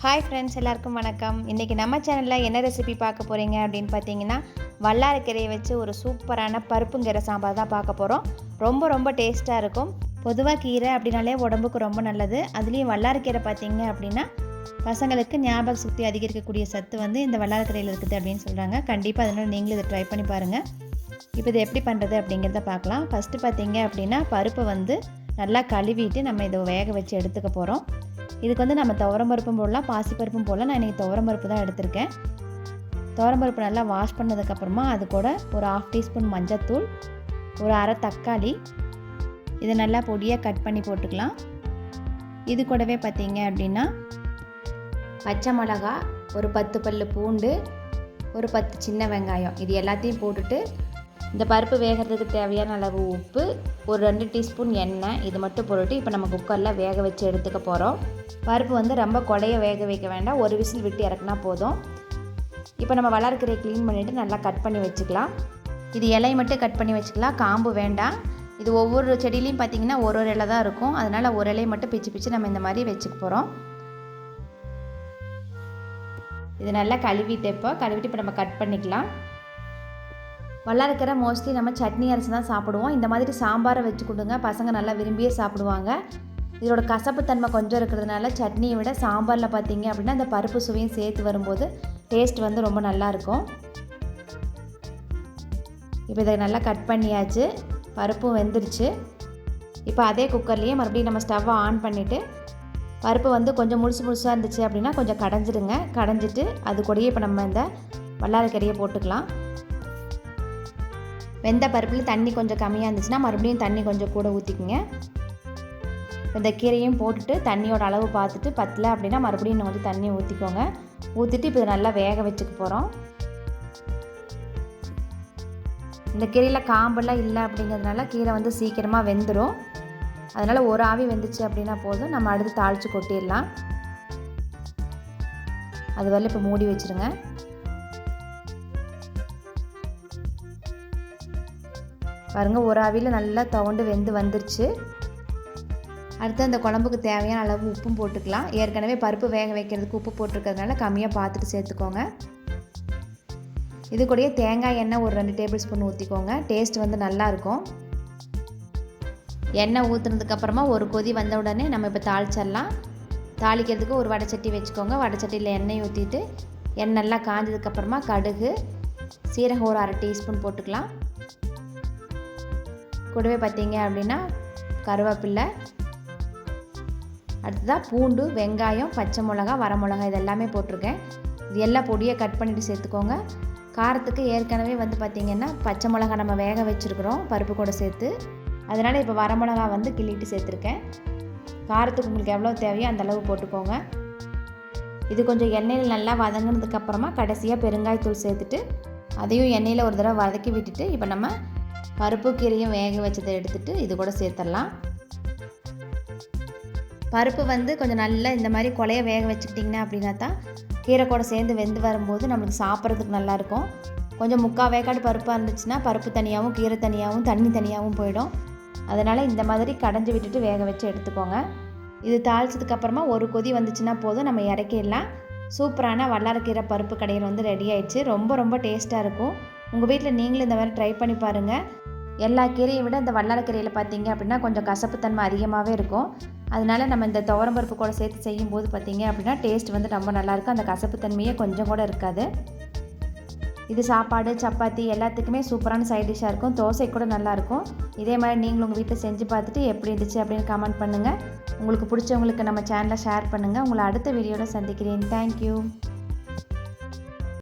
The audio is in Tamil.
ஹாய் ஃப்ரெண்ட்ஸ், எல்லாருக்கும் வணக்கம். இன்றைக்கி நம்ம சேனலில் என்ன ரெசிபி பார்க்க போகிறீங்க அப்படின்னு பார்த்தீங்கன்னா, வல்லாரக்கீரையை வச்சு ஒரு சூப்பரான பருப்புங்கீரை சாம்பார் தான் பார்க்க போகிறோம். ரொம்ப டேஸ்ட்டாக இருக்கும். பொதுவாக கீரை அப்படின்னாலே உடம்புக்கு ரொம்ப நல்லது. அதுலேயும் வல்லாரக்கீரை பார்த்தீங்க அப்படின்னா பசங்களுக்கு ஞாபக சக்தி அதிகரிக்கக்கூடிய சத்து வந்து இந்த வல்லாரக்கீரையில் இருக்குது அப்படின்னு சொல்கிறாங்க. கண்டிப்பாக அதனால் நீங்களும் இதை ட்ரை பண்ணி பாருங்கள். இப்போ இதை எப்படி பண்ணுறது அப்படிங்கிறத பார்க்கலாம். ஃபஸ்ட்டு பார்த்தீங்க அப்படின்னா பருப்பை வந்து நல்லா கழுவிட்டு நம்ம இதை வேக வச்சு எடுத்துக்க போகிறோம். இதுக்கு வந்து நம்ம துவரம்பருப்பும் போடலாம், பாசிப்பருப்பும் போடலாம். நான் இன்றைக்கி துவரம்பருப்பு தான் எடுத்திருக்கேன். துவரம்பருப்பு நல்லா வாஷ் பண்ணதுக்கப்புறமா அது கூட ஒரு 1/2 டீஸ்பூன் மஞ்சத்தூள், ஒரு அரை தக்காளி, இதை நல்லா பொடியாக கட் பண்ணி போட்டுக்கலாம். இது கூடவே பார்த்தீங்க அப்படின்னா பச்சை மிளகா, ஒரு 10 பல்லு பூண்டு, ஒரு 10 சின்ன வெங்காயம், இது எல்லாத்தையும் போட்டுட்டு இந்த பருப்பு வேகிறதுக்கு தேவையான அளவு உப்பு, ஒரு 2 டீஸ்பூன் எண்ணெய், இது மட்டும் போட்டுட்டு இப்போ நம்ம குக்கரில் வேக வச்சு எடுத்துக்க போகிறோம். பருப்பு வந்து ரொம்ப கொடையை வேக வைக்க வேண்டாம், ஒரு விசில் விட்டு இறக்குனா போதும். இப்போ நம்ம வல்லாரக்கீரையை க்ளீன் பண்ணிவிட்டு நல்லா கட் பண்ணி வச்சுக்கலாம். இது இலையை மட்டும் கட் பண்ணி வச்சுக்கலாம், காம்பு வேண்டாம். இது ஒவ்வொரு செடியிலையும் பார்த்திங்கன்னா ஒரு இலை தான் இருக்கும், அதனால் ஒரு இலையை மட்டும் பிச்சு நம்ம இந்த மாதிரி வச்சுக்க போகிறோம். இது நல்லா கழுவிட்டு இப்போ நம்ம கட் பண்ணிக்கலாம். வல்லாரக்கீரை மோஸ்ட்லி நம்ம சட்னி அரைச்சி தான் சாப்பிடுவோம். இந்த மாதிரி சாம்பாரை வச்சு கொடுங்க, பசங்க நல்லா விரும்பியே சாப்பிடுவாங்க. இதோட கசப்பு தன்மை கொஞ்சம் இருக்கிறதுனால சட்னியை விட சாம்பாரில் பார்த்தீங்க அப்படின்னா இந்த பருப்பு சுவையும் சேர்த்து வரும்போது டேஸ்ட் வந்து ரொம்ப நல்லாயிருக்கும். இப்போ இதை நல்லா கட் பண்ணியாச்சு, பருப்பும் வெந்துருச்சு. இப்போ அதே குக்கர்லேயே மறுபடியும் நம்ம ஸ்டவ்வை ஆன் பண்ணிவிட்டு பருப்பு வந்து கொஞ்சம் முழுசாக இருந்துச்சு அப்படின்னா கொஞ்சம் கடைஞ்சிடுங்க. கடைஞ்சிட்டு அது கூடயே இப்போ நம்ம இந்த வல்லாரக்கீரையை போட்டுக்கலாம். வெந்த பருப்பில் தண்ணி கொஞ்சம் கம்மியாக இருந்துச்சுன்னா மறுபடியும் தண்ணி கொஞ்சம் கூட ஊற்றிக்குங்க. இந்த கீரையும் போட்டுட்டு தண்ணியோட அளவு பார்த்துட்டு பத்தலை அப்படின்னா மறுபடியும் இன்னும் கொஞ்சம் தண்ணி ஊற்றிக்கோங்க. ஊற்றிட்டு இப்போ நல்லா வேக வச்சுக்க போகிறோம். இந்த கீரையில் காம்பெல்லாம் இல்லை அப்படிங்கிறதுனால கீரை வந்து சீக்கிரமாக வெந்துடும். அதனால் ஒரு ஆவி வெந்துச்சு அப்படின்னா போதும், நம்ம அடுத்து தாளித்து கொட்டிடலாம். அது வரல இப்போ மூடி வச்சுருங்க. பாருங்கள், ஒரு ஆவியில் நல்லா துவண்டு வெந்து வந்துருச்சு. அடுத்து அந்த குழம்புக்கு தேவையான அளவு உப்பும் போட்டுக்கலாம். ஏற்கனவே பருப்பு வேக வைக்கிறதுக்கு உப்பு போட்டிருக்கிறதுனால கம்மியாக பார்த்துட்டு சேர்த்துக்கோங்க. இது கூடயே தேங்காய் எண்ணெய் ஒரு 2 டேபிள் ஸ்பூன் ஊற்றிக்கோங்க. டேஸ்ட் வந்து நல்லாயிருக்கும். எண்ணெய் ஊற்றுனதுக்கப்புறமா ஒரு கொதி வந்த உடனே நம்ம இப்போ தாளிச்சிடலாம். தாளிக்கிறதுக்கு ஒரு வடைச்சட்டி வச்சுக்கோங்க. வடைச்சட்டியில் எண்ணெய் ஊற்றிட்டு எண்ணெய் நல்லா காஞ்சதுக்கப்புறமா கடுகு, சீரகம் ஒரு 1/2 டீஸ்பூன் போட்டுக்கலாம். கூடவே பார்த்தீங்க அப்படின்னா கருவேப்பிலை, அடுத்ததாக பூண்டு, வெங்காயம், பச்சை மிளகா, வரமிளகா, இது எல்லாமே போட்டிருக்கேன். இது எல்லாம் பொடியை கட் பண்ணிவிட்டு சேர்த்துக்கோங்க. காரத்துக்கு ஏற்கனவே வந்து பார்த்திங்கன்னா பச்சை மிளகா நம்ம வேக வச்சுருக்குறோம் பருப்பு கூட சேர்த்து, அதனால் இப்போ வரமிளகா வந்து கிள்ளிட்டு சேர்த்துருக்கேன். காரத்துக்கு உங்களுக்கு எவ்வளோ தேவையோ அந்தளவு போட்டுக்கோங்க. இது கொஞ்சம் எண்ணெயில் நல்லா வதங்கினதுக்கப்புறமா கடைசியாக பெருங்காயத்தூள் சேர்த்துட்டு அதையும் எண்ணெயில் ஒரு தடவை வதக்கி விட்டுட்டு இப்போ நம்ம பருப்பு கீரையும் வேக வச்சதை எடுத்துகிட்டு இது கூட சேர்த்துடலாம். பருப்பு வந்து கொஞ்சம் நல்லா இந்த மாதிரி கொலைய வேக வச்சுக்கிட்டிங்கன்னா அப்படின்னா தான் கீரை கூட சேர்ந்து வெந்து வரும்போது நம்மளுக்கு சாப்பிட்றதுக்கு நல்லாயிருக்கும். கொஞ்சம் 3/4 வேக்காடு பருப்பாக இருந்துச்சுன்னா பருப்பு தனியாகவும் கீரை தனியாகவும் தண்ணி தனியாகவும் போயிடும். அதனால் இந்த மாதிரி கடைஞ்சி விட்டுட்டு வேக வச்சு எடுத்துக்கோங்க. இது தாளிச்சதுக்கப்புறமா ஒரு கொதி வந்துச்சுன்னா போதும், நம்ம இறக்கிடலாம். சூப்பரான வல்லாரக்கீரை பருப்பு கடையில் வந்து ரெடி ஆயிடுச்சு. ரொம்ப டேஸ்ட்டாக இருக்கும். உங்கள் வீட்டில் நீங்களும் இந்த மாதிரி ட்ரை பண்ணி பாருங்கள். எல்லா கீரையை விட இந்த வல்லாரக்கீரையில் பார்த்தீங்க அப்படின்னா கொஞ்சம் கசப்புத்தன்மை அதிகமாகவே இருக்கும். அதனால் நம்ம இந்த துவரம்பருப்பு கூட சேர்த்து செய்யும்போது பார்த்தீங்க அப்படின்னா டேஸ்ட் வந்து ரொம்ப நல்லாயிருக்கும். அந்த கசப்புத்தன்மையே கொஞ்சம் கூட இருக்காது. இது சாப்பாடு, சப்பாத்தி எல்லாத்துக்குமே சூப்பரான சைட் டிஷ்ஷாக இருக்கும். தோசை கூட நல்லாயிருக்கும். இதே மாதிரி நீங்களும் உங்கள் வீட்டில் செஞ்சு பார்த்துட்டு எப்படி இருந்துச்சு அப்படின்னு கமெண்ட் பண்ணுங்கள். உங்களுக்கு பிடிச்சவங்களுக்கு நம்ம சேனலை ஷேர் பண்ணுங்கள். உங்களை அடுத்த வீடியோவில் சந்திக்கிறேன். தேங்க்யூ.